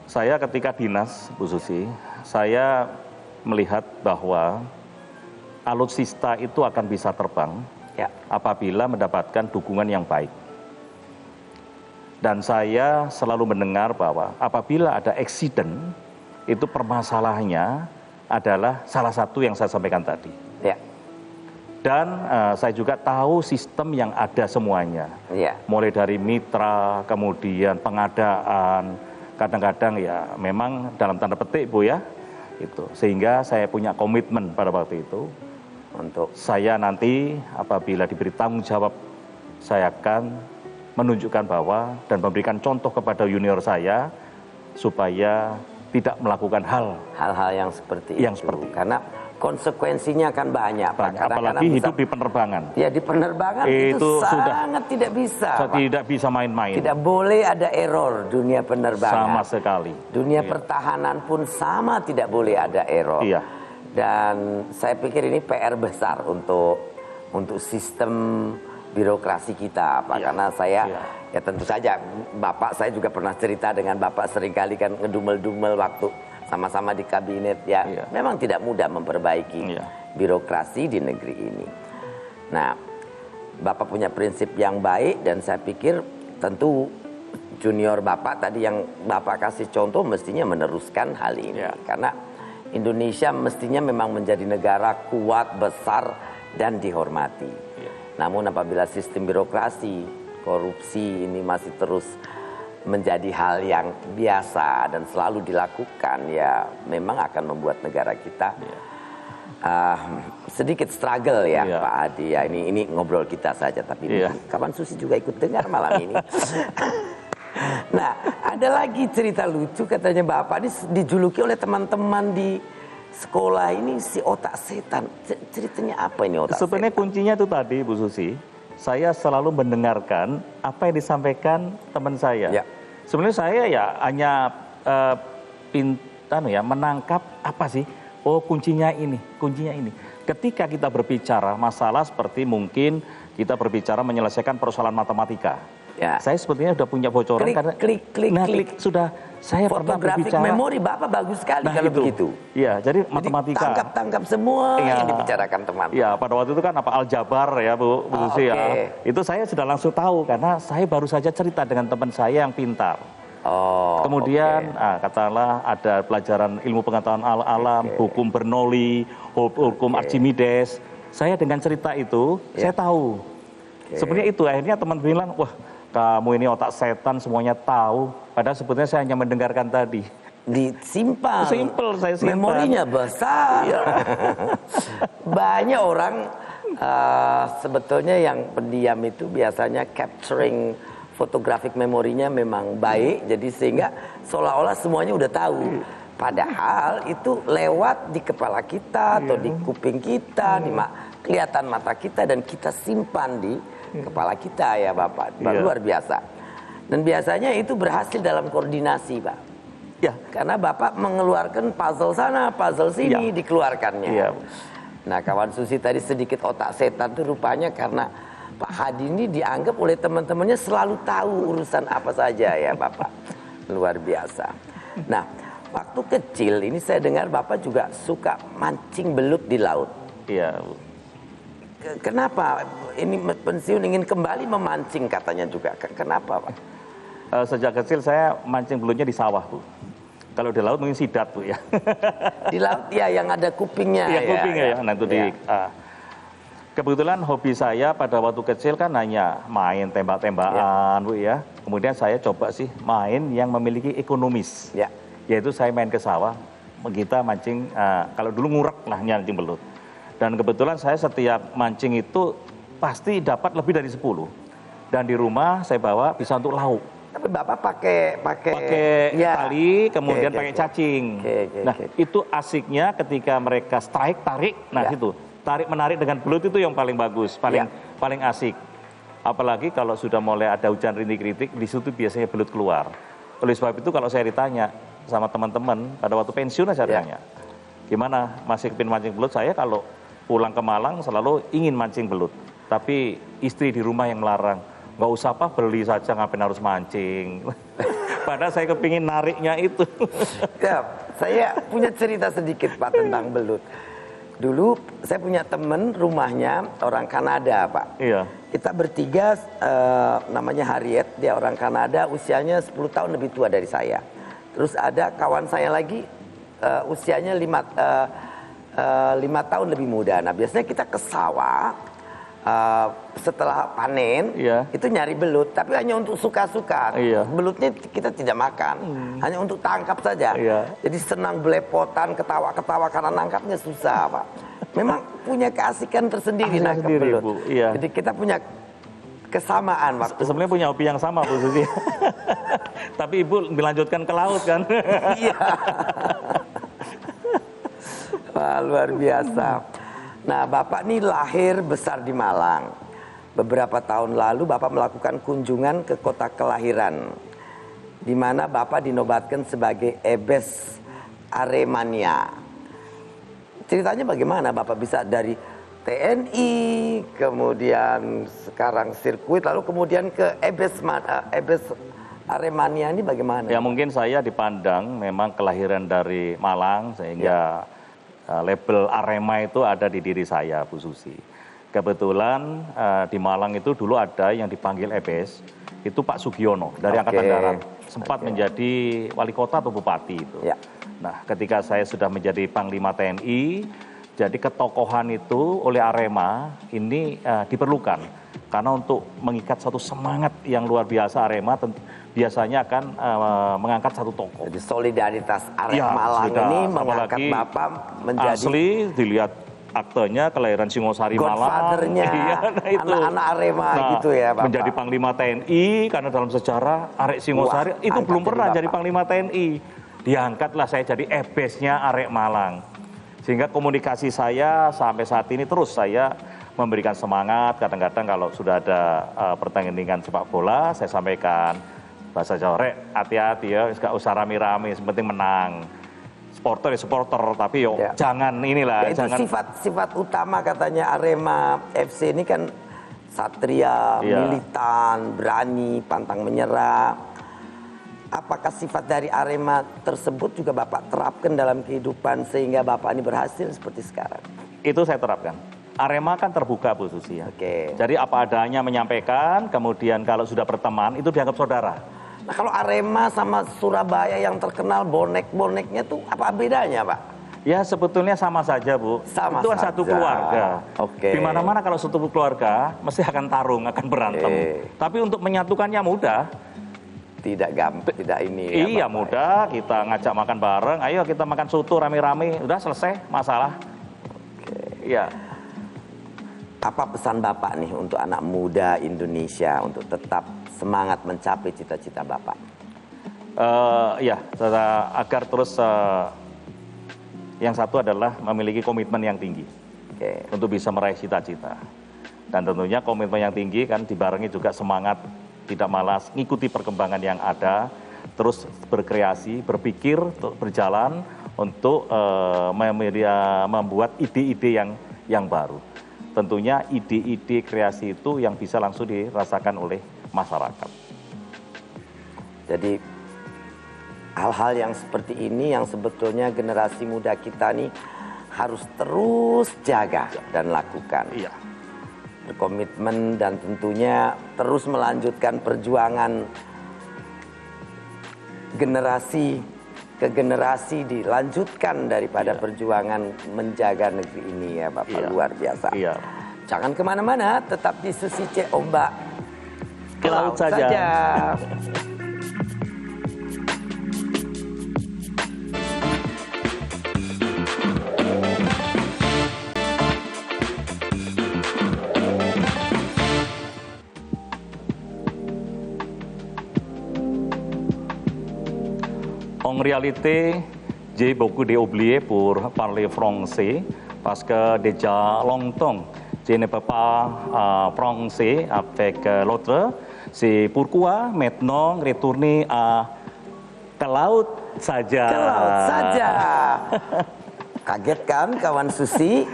saya ketika dinas, Bu Susi, saya melihat bahwa alutsista itu akan bisa terbang apabila mendapatkan dukungan yang baik. Dan saya selalu mendengar bahwa apabila ada accident, itu permasalahannya adalah salah satu yang saya sampaikan tadi. Dan saya juga tahu sistem yang ada semuanya. Mulai dari mitra, kemudian pengadaan, kadang-kadang ya memang dalam tanda petik Bu ya, itu. Sehingga saya punya komitmen pada waktu itu, untuk saya nanti apabila diberi tanggung jawab, saya akan menunjukkan bahwa dan memberikan contoh kepada junior saya, supaya tidak melakukan hal-hal yang seperti itu. Karena konsekuensinya akan banyak, Pak. Apalagi hidup di penerbangan. Ya, di penerbangan itu sangat tidak bisa, Pak. Tidak bisa main-main. Tidak boleh ada error dunia penerbangan. Sama sekali. Dunia pertahanan pun sama, tidak boleh ada error. Dan saya pikir ini PR besar untuk sistem birokrasi kita, Pak. Karena saya, ya tentu saja, Bapak saya juga pernah cerita dengan Bapak seringkali kan ngedumel-dumel waktu sama-sama di kabinet ya. Memang tidak mudah memperbaiki birokrasi di negeri ini. Nah, Bapak punya prinsip yang baik dan saya pikir tentu junior Bapak tadi yang Bapak kasih contoh mestinya meneruskan hal ini. Karena Indonesia mestinya memang menjadi negara kuat, besar dan dihormati. Namun apabila sistem birokrasi, korupsi ini masih terus menjadi hal yang biasa dan selalu dilakukan, ya memang akan membuat negara kita sedikit struggle ya, Pak Adi. Ya, ini ngobrol kita saja, tapi kawan Susi juga ikut dengar malam ini. Nah, ada lagi cerita lucu, katanya Bapak ini dijuluki oleh teman-teman di sekolah ini si otak setan. Ceritanya apa ini otak setan? Sebenarnya kuncinya itu tadi, Bu Susi. Saya selalu mendengarkan apa yang disampaikan teman saya. Sebenarnya saya ya hanya menangkap apa sih? Oh, kuncinya ini. Ketika kita berbicara masalah seperti mungkin kita berbicara menyelesaikan persoalan matematika. Saya sebetulnya sudah punya bocoran karena klik sudah. Saya pernah berbicara. Memori Bapak bagus sekali kalau begitu. Iya, jadi matematika. Tangkap semua yang dibicarakan teman. Iya, pada waktu itu kan apa aljabar ya Bu Susi ya. Itu saya sudah langsung tahu karena saya baru saja cerita dengan teman saya yang pintar. Kemudian katakanlah ada pelajaran ilmu pengetahuan alam, hukum Bernoulli, hukum Archimedes. Saya dengan cerita itu saya tahu. Sebenarnya itu akhirnya teman bilang, wah kamu ini otak setan, semuanya tahu. Padahal sebetulnya saya hanya mendengarkan tadi. Disimpan. Saya simpan. Memorinya besar. Banyak orang sebetulnya yang pendiam itu biasanya capturing photographic memorinya memang baik. Jadi sehingga seolah-olah semuanya udah tahu. Padahal itu lewat di kepala kita atau di kuping kita, kelihatan mata kita dan kita simpan di kepala kita ya Bapak. Luar biasa. Dan biasanya itu berhasil dalam koordinasi, Pak. Karena Bapak mengeluarkan puzzle sana, puzzle sini dikeluarkannya. Nah, kawan Susi tadi sedikit otak setan itu rupanya karena Pak Hadi ini dianggap oleh teman-temannya selalu tahu urusan apa saja ya Bapak. Luar biasa. Nah, waktu kecil ini saya dengar Bapak juga suka mancing belut di laut. Iya, Bu. Kenapa ini pensiun ingin kembali memancing katanya juga? Kenapa, Pak? Sejak kecil saya mancing belutnya di sawah, Bu. Kalau di laut mungkin sidat, Bu ya. Di laut ya yang ada kupingnya. Iya, kupingnya ya. Nah, itu kebetulan hobi saya pada waktu kecil kan hanya main tembak-tembakan, Bu ya. Kemudian saya coba sih main yang memiliki ekonomis. Yaitu saya main ke sawah, kita mancing, kalau dulu ngurek lah mancing belut. Dan kebetulan saya setiap mancing itu pasti dapat lebih dari 10. Dan di rumah saya bawa bisa untuk lauk. Tapi Bapak pakai tali, kemudian pakai cacing. Nah, itu asiknya ketika mereka strike, tarik, itu. Tarik-menarik dengan belut itu yang paling bagus, paling asik. Apalagi kalau sudah mulai ada hujan rintik-rintik, di situ biasanya belut keluar. Oleh sebab itu kalau saya ditanya sama teman-teman, pada waktu pensiun saya tanya, gimana masih kepin mancing belut? Saya kalau pulang ke Malang selalu ingin mancing belut. Tapi istri di rumah yang melarang. Nggak usah beli saja, ngapain harus mancing. Padahal saya kepingin nariknya itu. Saya punya cerita sedikit Pak tentang belut. Dulu saya punya temen rumahnya orang Kanada, Pak. Iya. Kita bertiga, namanya Harriet, dia orang Kanada, usianya 10 tahun lebih tua dari saya. Terus ada kawan saya lagi, usianya 5 tahun lebih muda. Nah biasanya kita ke sawah, setelah panen, Iya. itu nyari belut, tapi hanya untuk suka-suka. Iya. Belutnya kita tidak makan, hanya untuk tangkap saja. Iya. Jadi senang belepotan, ketawa-ketawa karena nangkapnya susah, Pak. Memang punya keasikan tersendiri Keasikan nangkap sendiri, belut. Bu. Iya. Jadi kita punya kesamaan waktu. Sebenarnya punya hobi yang sama Bu Susi. Tapi Ibu melanjutkan ke laut kan? Iya. Wah, luar biasa. Nah, Bapak ini lahir besar di Malang. Beberapa tahun lalu Bapak melakukan kunjungan ke kota kelahiran, di mana Bapak dinobatkan sebagai Ebes Aremania. Ceritanya bagaimana Bapak bisa dari TNI, kemudian sekarang sirkuit, lalu kemudian ke Ebes Aremania ini bagaimana? Ya mungkin saya dipandang memang kelahiran dari Malang sehingga label Arema itu ada di diri saya, Bu Susi. Kebetulan di Malang itu dulu ada yang dipanggil Ebes, itu Pak Sugiono dari Angkatan Darat. Sempat menjadi wali kota atau bupati itu. Ya. Nah ketika saya sudah menjadi Panglima TNI, jadi ketokohan itu oleh Arema ini diperlukan. Karena untuk mengikat satu semangat yang luar biasa Arema biasanya akan mengangkat satu tokoh. Jadi solidaritas Arema Ya, Malang sudah. ini mengangkat Apalagi Bapak menjadi asli dilihat aktenya kelahiran Singosari Malang. godfather-nya Iya, nah itu. anak-anak Arema gitu ya Bapak. Menjadi Panglima TNI karena dalam sejarah Arek Singosari Wah, itu angkat belum pernah jadi jadi Bapak. Panglima TNI. Diangkatlah saya jadi ebesnya Arek Malang. Sehingga komunikasi saya sampai saat ini terus saya memberikan semangat. Kadang-kadang kalau sudah ada pertandingan sepak bola, saya sampaikan bahasa Jawa, Rek, hati-hati ya, gak usah rame-rame, yang penting menang. Supporter ya supporter, tapi yo Ya. jangan inilah, Ya, itu jangan. sifat utama katanya Arema FC ini kan satria, Iya. militan, berani, pantang menyerah. Apakah sifat dari Arema tersebut juga Bapak terapkan dalam kehidupan sehingga Bapak ini berhasil seperti sekarang? Itu saya terapkan. Arema kan terbuka Bu Susi ya. Oke. Jadi apa adanya menyampaikan, kemudian kalau sudah berteman itu dianggap saudara. Nah kalau Arema sama Surabaya yang terkenal bonek-boneknya tuh apa bedanya Pak? Ya sebetulnya sama saja Bu. Sama itu kan satu saja. keluarga. Oke. Di mana-mana kalau satu keluarga mesti akan tarung, akan berantem. Oke. Tapi untuk menyatukannya mudah. Tidak gampang, tidak ini. ya, Iya Bapak. mudah, kita ngajak makan bareng, ayo kita makan soto rame-rame, udah selesai masalah. Iya. Apa pesan Bapak nih untuk anak muda Indonesia untuk tetap semangat mencapai cita-cita Bapak? Ya, agar terus yang satu adalah memiliki komitmen yang tinggi Oke. untuk bisa meraih cita-cita. Dan tentunya komitmen yang tinggi kan dibarengi juga semangat, tidak malas, ngikuti perkembangan yang ada, terus berkreasi, berpikir, berjalan untuk membuat ide-ide yang baru. Tentunya ide-ide kreasi itu yang bisa langsung dirasakan oleh masyarakat. Jadi hal-hal yang seperti ini yang sebetulnya generasi muda kita nih harus terus jaga dan lakukan. Iya. Berkomitmen dan tentunya terus melanjutkan perjuangan generasi ke generasi, dilanjutkan daripada perjuangan menjaga negeri ini ya Bapak. Iya. Luar biasa. Iya. Jangan kemana-mana, tetap di Susi C Ombak Ke laut saja. En réalité, j'ai beaucoup oublié pour parler français parce que déjà longtemps, je ne peux pas français avec l'autre. C'est pourquoi maintenant retourner ke laut saja. Ke laut saja. Kaget kan kawan Susi?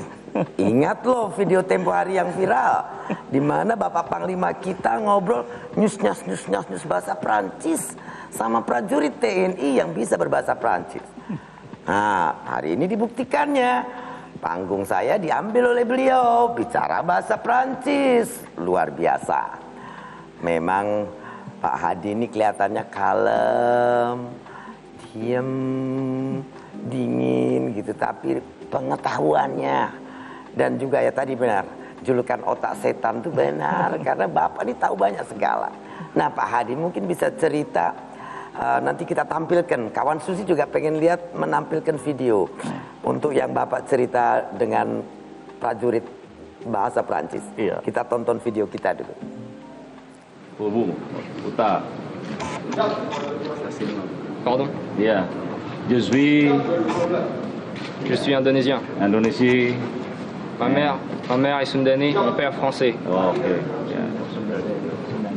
Ingat loh video tempo hari yang viral di mana Bapak Panglima kita ngobrol nyus bahasa Prancis sama prajurit TNI yang bisa berbahasa Prancis. Nah, hari ini dibuktikannya Panggung saya diambil oleh beliau, bicara bahasa Prancis, luar biasa. Memang Pak Hadi ini kelihatannya kalem, diem, dingin gitu, tapi pengetahuannya dan juga ya tadi benar, julukan otak setan itu benar karena Bapak ini tahu banyak segala. Nah Pak Hadi mungkin bisa cerita, nanti kita tampilkan, kawan Susi juga pengen lihat menampilkan video untuk yang Bapak cerita dengan prajurit bahasa Prancis. Iya. Kita tonton video kita dulu. Boubou, Uta. Pardon? Ya. Je Je suis indonésien. Indonesia. Ma mère est sundanais, mon père français. Oh, oke. Ya.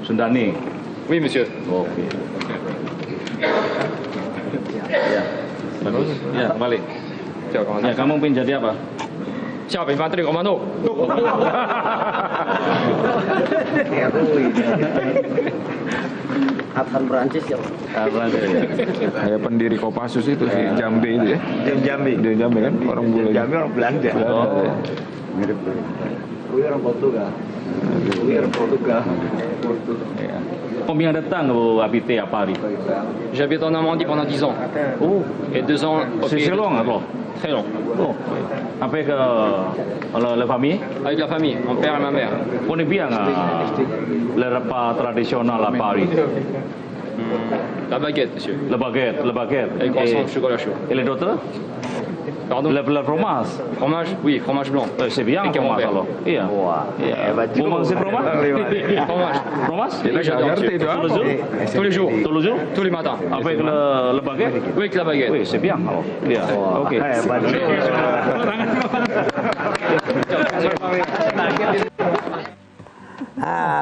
Sundani. Oui, monsieur. Oke. Ya. Bagus. Ya, kembali. Tiens, comment Ya, dire? kamu pengen jadi apa? Tiens, fais pas les commando. Adhan Prancis ya. Kayak pendiri Kopassus itu si Jambi itu ya. Jambi. Dia Jambi kan orang bule. Jambi orang Belanda. Oh. Mirip. Orang Portugal. Orang Portugal. Ya. Combien de temps vous habitez à Paris? J'habite en Normandie pendant 10 ans. Oh, Et 2 ans au c'est pays de- long alors. Très long. Oh, avec la famille, Avec la famille, mon père et ma mère. on est bien le repas traditionnel à Paris. La baguette, monsieur. Le baguette. Et le croissant au chocolat chaud. Et les autres? Pardon? Le fromage. Fromage? Oui, fromage blanc. C'est bien Et fromage camembert. alors. Iya. Iya. Vous mangez fromage? Fromage. Fromage? Kita nggak J'adore, ngerti monsieur. itu apa. Tous les jours. Tous les jours? Tous les matins. Avec le baguette? Oui, avec la baguette. Oui, c'est bien alors. Iya. Oke.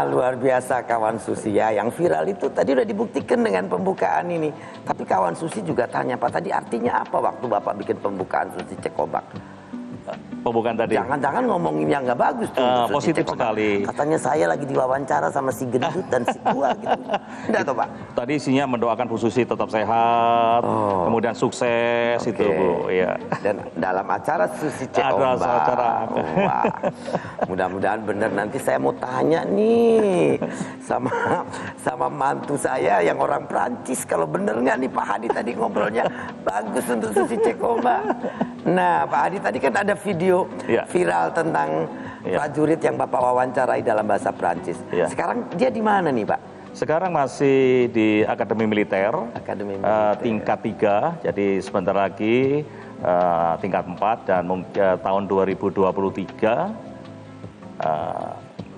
Luar biasa kawan Susi ya. Yang viral itu tadi udah dibuktikan dengan pembukaan ini. Tapi kawan Susi juga tanya, Pak tadi artinya apa waktu Bapak bikin pembukaan Susi Cekobak? Pembukaan tadi. Jangan-jangan ngomongin yang nggak bagus tuh. Susi Positif Cekobak. sekali. Katanya saya lagi diwawancara sama si gendut dan si tua gitu. Enggak toh Pak? Tadi isinya mendoakan Bu Susi tetap sehat, Oh. kemudian sukses itu Bu. Iya. Dan dalam acara Susi Ada Cekobak. acara. Wah, mudah-mudahan bener nanti saya mau tanya nih sama mantu saya yang orang Prancis, kalau bener nggak nih Pak Hadi tadi ngobrolnya bagus untuk Susi Cekobak. Nah Pak Hadi tadi kan ada video Iya. viral tentang Iya. prajurit yang Bapak wawancarai dalam bahasa Prancis. Iya. Sekarang dia di mana nih Pak? Sekarang masih di Akademi Militer, Akademi Militer. tingkat 3, jadi sebentar lagi tingkat 4 dan tahun 2023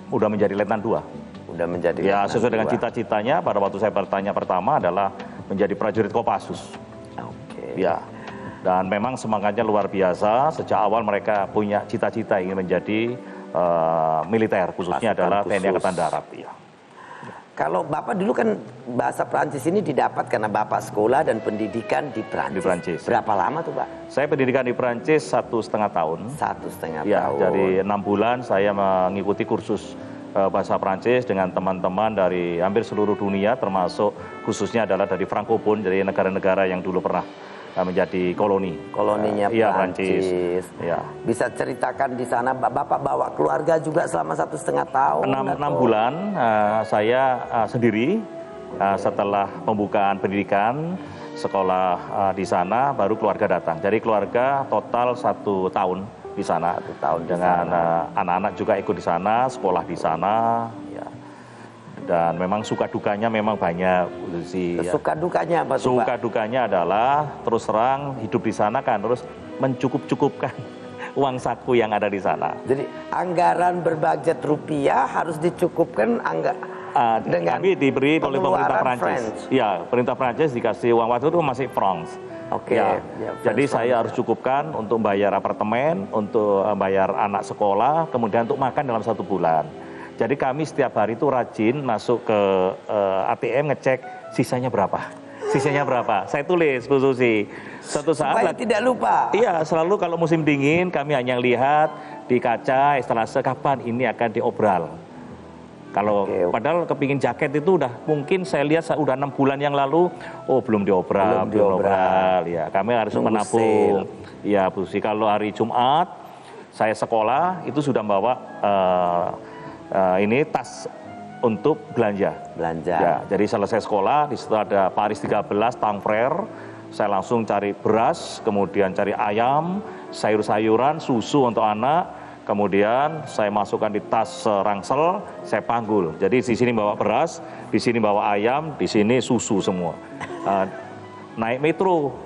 udah menjadi Letnan 2. Udah menjadi Ya Letnan sesuai dengan 2. cita-citanya pada waktu saya bertanya pertama adalah menjadi prajurit Kopassus. Oke. Ya, dan memang semangatnya luar biasa. Sejak awal mereka punya cita-cita ingin menjadi militer, khususnya Pasukan adalah khusus. TNI Angkatan Darat. Ya. Kalau Bapak dulu kan bahasa Prancis ini didapat karena Bapak sekolah dan pendidikan di Prancis. Di Prancis. Berapa lama tuh Pak? Saya pendidikan di Prancis 1,5 tahun. 1,5 Ya, tahun. dari 6 bulan saya mengikuti kursus bahasa Prancis dengan teman-teman dari hampir seluruh dunia, termasuk khususnya adalah dari Francophone, dari negara-negara yang dulu pernah menjadi koloni. Koloninya Iya, Prancis. Ya. Bisa ceritakan di sana Bapak bawa keluarga juga selama 1,5 tahun? 6 bulan saya sendiri setelah pembukaan pendidikan sekolah di sana baru keluarga datang. Jadi keluarga total 1 tahun di sana. 1 tahun di dengan sana. anak-anak juga ikut di sana, sekolah di sana. Ya. Dan memang suka dukanya memang banyak. Ya. Suka dukanya apa tuh Suka Pak? dukanya adalah terus terang hidup di sana kan terus mencukup-cukupkan uang saku yang ada di sana. Jadi anggaran berbudget rupiah harus dicukupkan dengan Kami diberi oleh pemerintah pengeluaran Prancis. French. Ya, pemerintah Prancis dikasih uang waktu itu masih francs. Oke, Ya, ya, jadi francs saya harus cukupkan untuk bayar apartemen, untuk bayar anak sekolah, kemudian untuk makan dalam 1 bulan. Jadi kami setiap hari itu rajin masuk ke ATM ngecek sisanya berapa. Sisanya berapa? Saya tulis Bu Susi. Suatu saat Supaya tidak lupa. Iya, selalu kalau musim dingin kami hanya lihat di kaca estalase kapan ini akan diobral. Kalau Oke. padahal kepingin jaket itu udah mungkin saya lihat udah 6 bulan yang lalu, oh belum diobral, Belum diobral. Ya, kami harus Nunggu menabung. Ya, Bu Susi, kalau hari Jumat saya sekolah itu sudah membawa ini tas untuk belanja. Ya, jadi selesai sekolah, di situ ada Paris 13, Tangfrère. Saya langsung cari beras, kemudian cari ayam, sayur-sayuran, susu untuk anak. Kemudian saya masukkan di tas ransel, saya panggul. Jadi di sini bawa beras, di sini bawa ayam, di sini susu semua. Naik metro.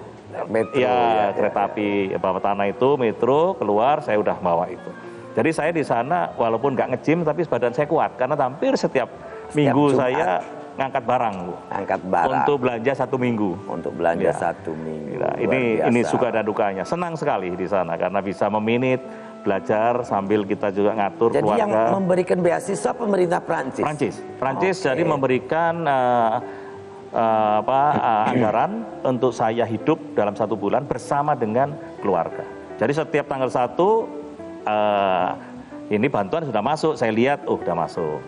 Kereta api bawah tanah itu, metro, keluar, saya udah bawa itu. Jadi saya di sana walaupun nggak nge-gym tapi badan saya kuat karena hampir setiap minggu Jumat. saya ngangkat barang, Bu. Angkat barang. Untuk belanja 1 minggu. Untuk belanja Ya. 1 minggu. Nah, Luar ini biasa. suka dan dukanya. Senang sekali di sana karena bisa meminit, belajar sambil kita juga ngatur Jadi yang keluarga. memberikan beasiswa pemerintah Prancis. Prancis Oke. jadi memberikan anggaran untuk saya hidup dalam 1 bulan bersama dengan keluarga. Jadi setiap tanggal 1 ini bantuan sudah masuk, saya lihat, sudah masuk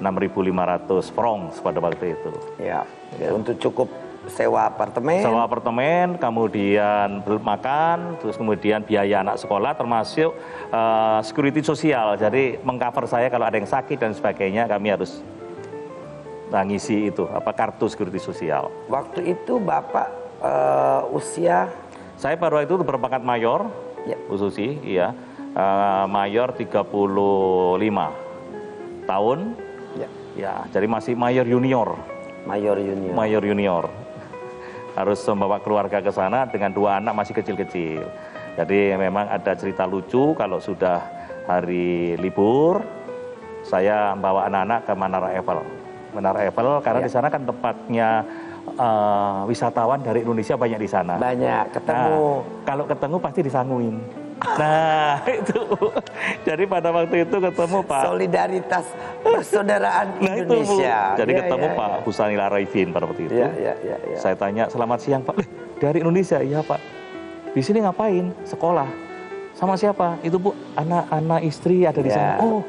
6.500 francs pada waktu itu. Ya, untuk cukup sewa apartemen. Sewa apartemen, kemudian makan, terus kemudian biaya anak sekolah, termasuk security sosial. Jadi mengcover saya kalau ada yang sakit dan sebagainya, kami harus ngisi itu, kartu security sosial. Waktu itu Bapak usia? Saya pada waktu itu berpangkat mayor, Ya. Bu Susi, iya. Mayor 35 tahun, ya, jadi masih mayor junior. Mayor junior. Harus membawa keluarga ke sana dengan 2 anak masih kecil-kecil. Jadi memang ada cerita lucu kalau sudah hari libur, saya membawa anak-anak ke Menara Eiffel. Menara Eiffel karena di sana kan tempatnya wisatawan dari Indonesia banyak di sana. Banyak ketemu. Nah, kalau ketemu pasti disanguin. Nah, itu. Jadi pada waktu itu ketemu Pak. Solidaritas persaudaraan Indonesia. Jadi ketemu Pak Husanil Arifin pada waktu itu. Ya. Saya tanya, selamat siang Pak. Dari Indonesia? Iya Pak. Di sini ngapain? Sekolah. Sama siapa? Itu Bu, anak-anak istri ada di sana. Oh,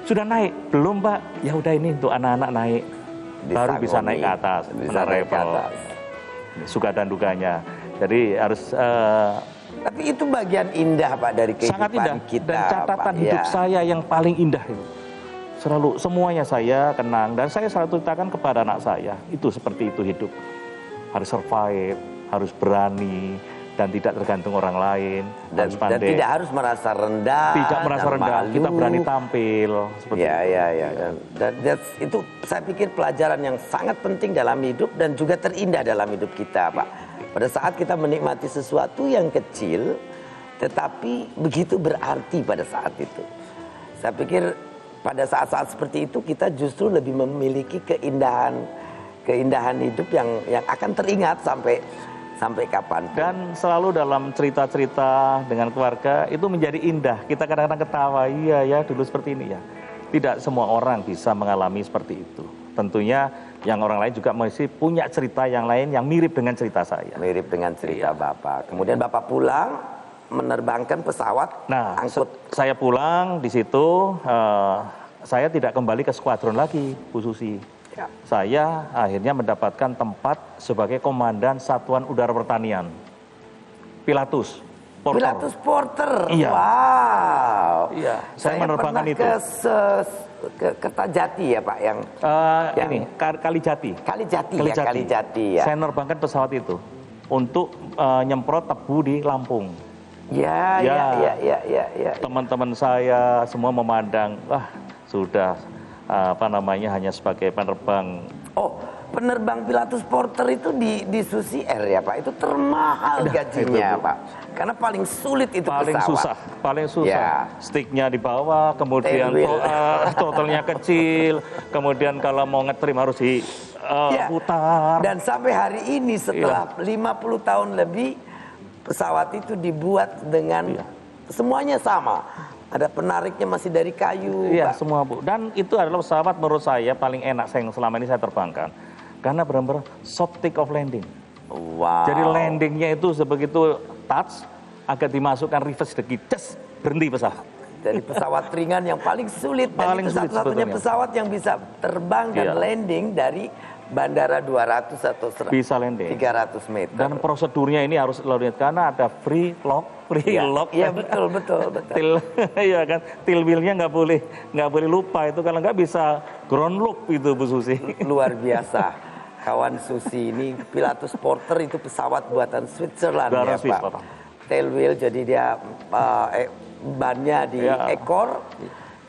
sudah naik? Belum Pak. Ya udah ini untuk anak-anak naik. Baru bisa naik ke atas. Menara Eiffel. Suka dan dukanya. Jadi harus... Tapi itu bagian indah Pak dari kehidupan sangat indah. kita. Dan catatan Pak. hidup Ya. saya yang paling indah itu. Selalu semuanya saya kenang dan saya selalu ceritakan kepada anak saya. Itu seperti itu hidup. Harus survive, harus berani dan tidak tergantung orang lain. Dan harus pandai. tidak harus merasa rendah. Tidak merasa dan rendah. malu. Kita berani tampil. Seperti itu. Ya. Dan itu saya pikir pelajaran yang sangat penting dalam hidup dan juga terindah dalam hidup kita, Pak. Pada saat kita menikmati sesuatu yang kecil, tetapi begitu berarti pada saat itu. Saya pikir pada saat-saat seperti itu kita justru lebih memiliki keindahan hidup yang akan teringat sampai kapan. Dan selalu dalam cerita-cerita dengan keluarga itu menjadi indah. Kita kadang-kadang ketawa, iya ya dulu seperti ini ya. Tidak semua orang bisa mengalami seperti itu. Tentunya yang orang lain juga masih punya cerita yang lain yang mirip dengan cerita saya. Mirip dengan cerita Bapak. Kemudian Bapak pulang menerbangkan pesawat angkut. Saya pulang di situ, saya tidak kembali ke skuadron lagi, Bu Susi. Ya. Saya akhirnya mendapatkan tempat sebagai Komandan Satuan Udara Pertanian. Pilatus Porter. Pilatus Porter. Iya. Wow. Iya, saya menerbangkan pernah itu. ke Kertajati ya Pak yang ini Kalijati. Kalijati ya. Saya menerbangkan pesawat itu untuk nyemprot tebu di Lampung. Ya. Teman-teman saya semua memandang, wah sudah hanya sebagai penerbang. Oh, penerbang Pilatus Porter itu di Susi Air ya Pak. Itu termahal gajinya itu, Pak. Karena paling sulit itu paling pesawat. susah. Ya. Sticknya di bawah, kemudian totalnya kecil, kemudian kalau mau ngetrim harus diputar. Dan sampai hari ini setelah 50 tahun lebih pesawat itu dibuat dengan semuanya sama. Ada penariknya masih dari kayu. Iya, Pak. semua Bu. Dan itu adalah pesawat menurut saya paling enak yang selama ini saya terbangkan. Karena benar-benar soft take off landing. Wow. Jadi landingnya itu sebegitu touch, agak dimasukkan reverse sedikit, berhenti pesawat. Dari pesawat ringan yang paling sulit. Paling dan itu sulit satu-satunya sebetulnya. pesawat yang bisa terbang dan landing dari bandara 200 atau Bisa landing. 300 meter. Dan prosedurnya ini harus lalu karena ada free lock. Iya betul. Til, ya kan, til wheel-nya nggak boleh lupa itu kalau nggak bisa ground loop itu Bu Susi. Luar biasa. Kawan Susi ini Pilatus Porter itu pesawat buatan Switzerland ya Pak. Tail wheel jadi dia bannya di ekor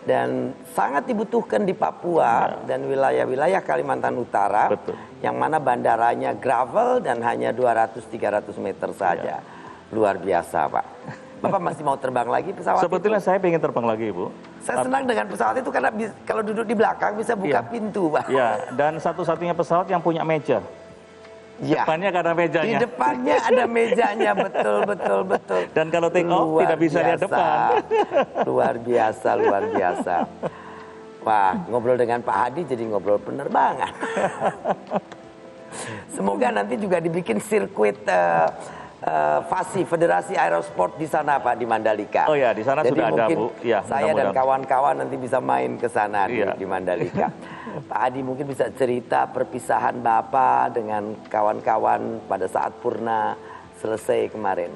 dan sangat dibutuhkan di Papua dan wilayah-wilayah Kalimantan Utara. Betul. Yang mana bandaranya gravel dan hanya 200-300 meter saja. Luar biasa Pak. Bapak masih mau terbang lagi pesawat Sebetulnya itu? saya pengen terbang lagi Bu. Saya senang dengan pesawat itu karena kalau duduk di belakang bisa buka pintu Pak. Ya, dan satu-satunya pesawat yang punya meja. Ya. Depannya nggak ada mejanya. Di depannya ada mejanya, betul. Dan kalau take off tidak bisa lihat depan. Luar biasa. Wah, ngobrol dengan Pak Hadi jadi ngobrol penerbangan. Semoga nanti juga dibikin sirkuit FASI, Federasi Aerosport di sana Pak, di Mandalika. Oh ya, di sana jadi sudah ada Bu. Ya, saya dan mudah-mudahan. kawan-kawan nanti bisa main ke sana Iya. di Mandalika. Pak Hadi mungkin bisa cerita perpisahan Bapak dengan kawan-kawan pada saat Purna selesai kemarin.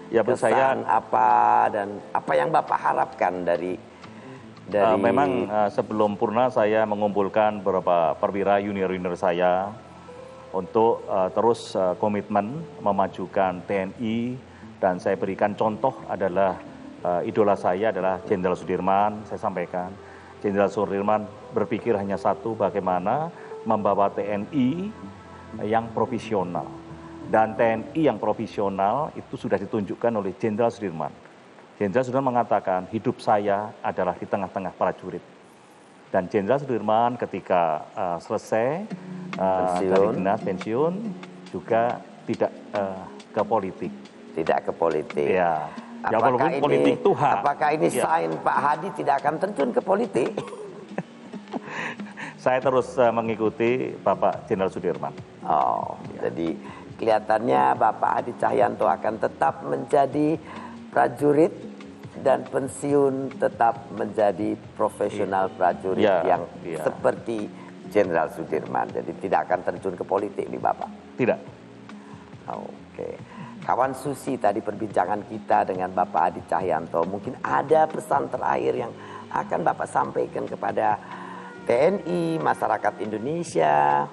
Ya Bu, Kesan apa dan apa yang Bapak harapkan dari memang sebelum Purna saya mengumpulkan beberapa perwira junior saya untuk terus komitmen memajukan TNI, dan saya berikan contoh adalah idola saya adalah Jenderal Sudirman. Saya sampaikan Jenderal Sudirman berpikir hanya satu, bagaimana membawa TNI yang profesional, dan TNI yang profesional itu sudah ditunjukkan oleh Jenderal Sudirman. Jenderal Sudirman mengatakan hidup saya adalah di tengah-tengah prajurit. Dan Jenderal Sudirman ketika selesai dari dinas pensiun juga tidak ke politik. Tidak ke politik. Ya, walaupun politik itu hak. Apakah ini sign Pak Hadi tidak akan terjun ke politik? Saya terus mengikuti Bapak Jenderal Sudirman. Oh, jadi kelihatannya Bapak Hadi Cahyanto akan tetap menjadi prajurit dan pensiun tetap menjadi profesional prajurit yang seperti Jenderal Sudirman. Jadi tidak akan terjun ke politik nih Bapak? Tidak. Oke. Kawan Susi, tadi perbincangan kita dengan Bapak Hadi Cahyanto. Mungkin ada pesan terakhir yang akan Bapak sampaikan kepada TNI, masyarakat Indonesia?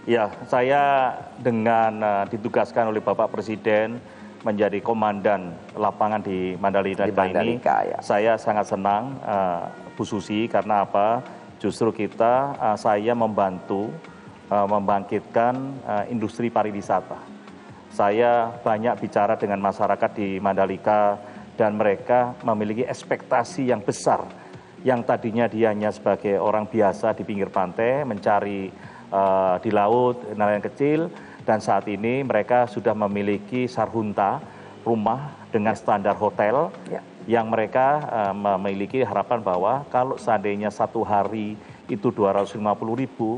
Ya, saya dengan ditugaskan oleh Bapak Presiden menjadi komandan lapangan di Mandalika ini, saya sangat senang Bu Susi, karena apa? Justru saya membantu membangkitkan industri pariwisata. Saya banyak bicara dengan masyarakat di Mandalika dan mereka memiliki ekspektasi yang besar. Yang tadinya dia hanya sebagai orang biasa di pinggir pantai mencari di laut nelayan kecil, dan saat ini mereka sudah memiliki sarhunta, rumah dengan standar hotel, yang mereka memiliki harapan bahwa kalau seandainya satu hari itu 250.000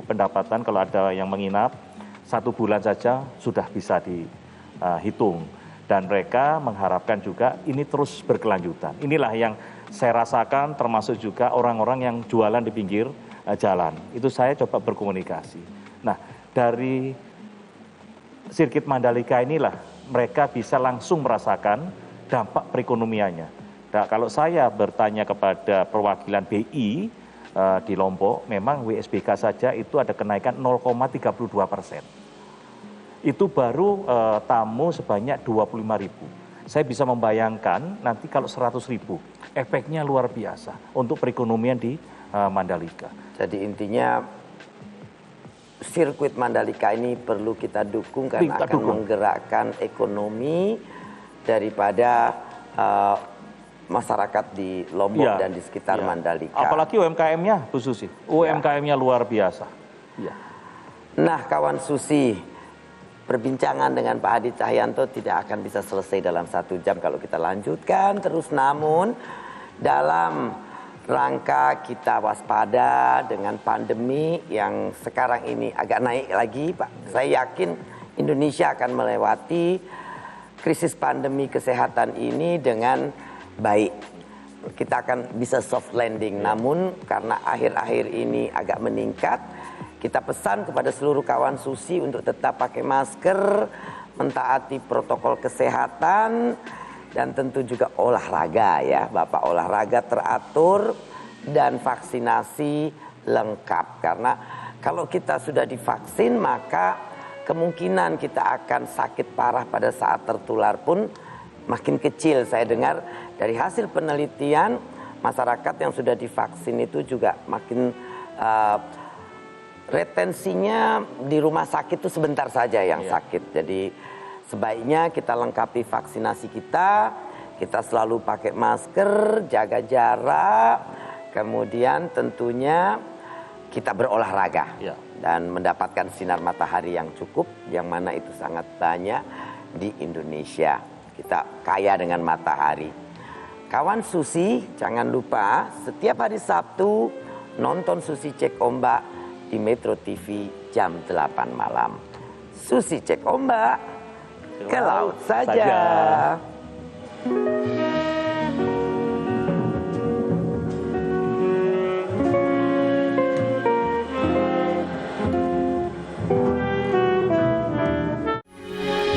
pendapatan, kalau ada yang menginap 1 bulan saja sudah bisa dihitung. Dan mereka mengharapkan juga ini terus berkelanjutan. Inilah yang saya rasakan, termasuk juga orang-orang yang jualan di pinggir jalan. Itu saya coba berkomunikasi. Nah, dari sirkuit Mandalika inilah mereka bisa langsung merasakan dampak perekonomiannya. Nah, kalau saya bertanya kepada perwakilan BI di Lombok, memang WSBK saja itu ada kenaikan 0,32%. Itu baru tamu sebanyak 25.000. Saya bisa membayangkan nanti kalau 100.000, efeknya luar biasa untuk perekonomian di Mandalika. Jadi intinya sirkuit Mandalika ini perlu kita dukung karena akan menggerakkan ekonomi daripada masyarakat di Lombok dan di sekitar Mandalika. Apalagi UMKM-nya, Bu Susi. UMKM-nya luar biasa. Ya. Nah, kawan Susi, perbincangan dengan Pak Hadi Cahyanto tidak akan bisa selesai dalam 1 jam kalau kita lanjutkan terus. Namun dalam rangka kita waspada dengan pandemi yang sekarang ini agak naik lagi, Pak. Saya yakin Indonesia akan melewati krisis pandemi kesehatan ini dengan baik. Kita akan bisa soft landing. Namun karena akhir-akhir ini agak meningkat, kita pesan kepada seluruh kawan Susi untuk tetap pakai masker, mentaati protokol kesehatan, dan tentu juga olahraga ya. Bapak olahraga teratur dan vaksinasi lengkap. Karena kalau kita sudah divaksin maka kemungkinan kita akan sakit parah pada saat tertular pun makin kecil. Saya dengar dari hasil penelitian masyarakat yang sudah divaksin itu juga makin retensinya di rumah sakit itu sebentar saja yang sakit. Jadi sebaiknya kita lengkapi vaksinasi kita selalu pakai masker, jaga jarak, kemudian tentunya kita berolahraga dan mendapatkan sinar matahari yang cukup, yang mana itu sangat banyak di Indonesia. Kita kaya dengan matahari. Kawan Susi, jangan lupa setiap hari Sabtu nonton Susi Cek Ombak di Metro TV jam 8 malam. Susi Cek Ombak, ke laut saja.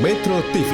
Metro TV,